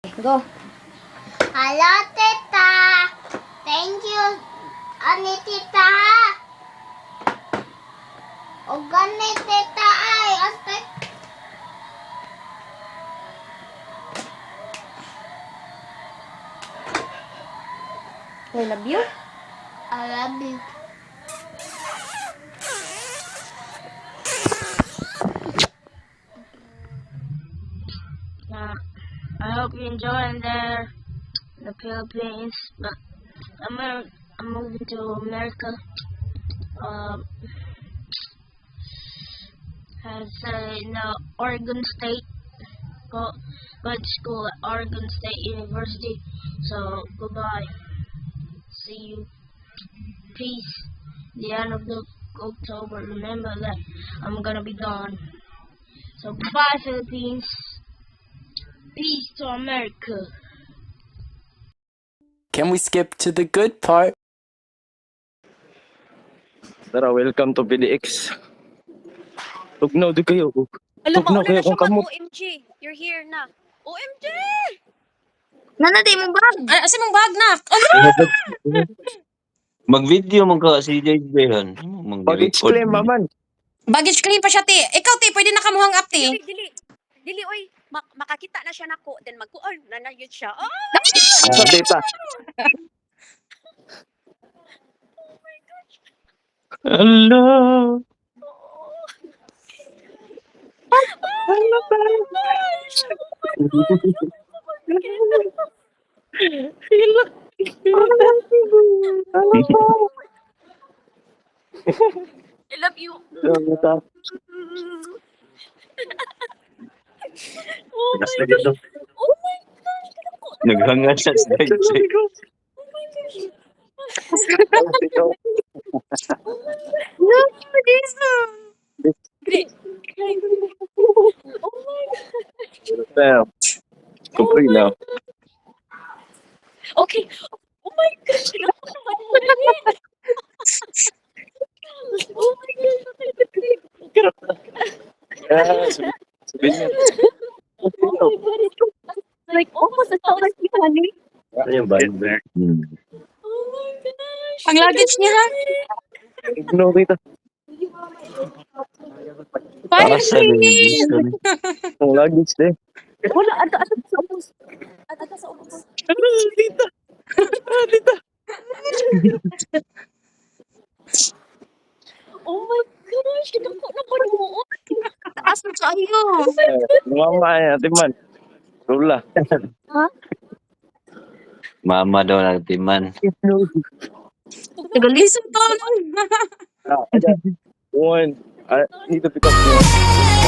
Go. Hello, tita. Thank you, ani tita. O gani tita ay ate. I love you. I love you. I hope you enjoy there in the Philippines. But I'm moving to America. Has in Oregon State. Go to school at Oregon State University. So goodbye. See you. Peace. The end of the October. Remember that I'm gonna be gone. So goodbye, Philippines. Peace to America. Can we skip to the good part? Tara, welcome to PDX. Tugnaw di kayo. Alam mo, Tugnaw una kayo na siya kung kamo. OMG. You're here na. OMG! Nanadi mo bag? Asa mong bag, nak? Mag-video man ka si JJ yan. Pag-exclaim, maman. Baggage claim pa siya, ti. Ikaw, ti, pwede na kamuhang up, ti. Dili, oy. Makakita na siya nako. Then mag-kuon na na yun siya. Oh! Sa data. Hello. I love you. Oh my gosh. Oh my gosh. Naghangad siya sa JJ. Oh my gosh. No, this Great. Oh my gosh. Well, complete now. Okay. Oh my gosh. Oh my gosh. Yeah, sabihin niya. Oh my god. It's like almost as tall as you, honey. Ayun ba? Oh my gosh. Ang luggage niya, ha? Tugnaw dito. Para sa luggage. Ang luggage din. Wala, ato sa ubos. Ato sa ubos. Dito. Dito. Oh my gosh, kinako na pa mo. taas mo sa iyo. Mama ay ate man. Rula. Mama daw natin man. Tagalisod to. One. I need to pick up one.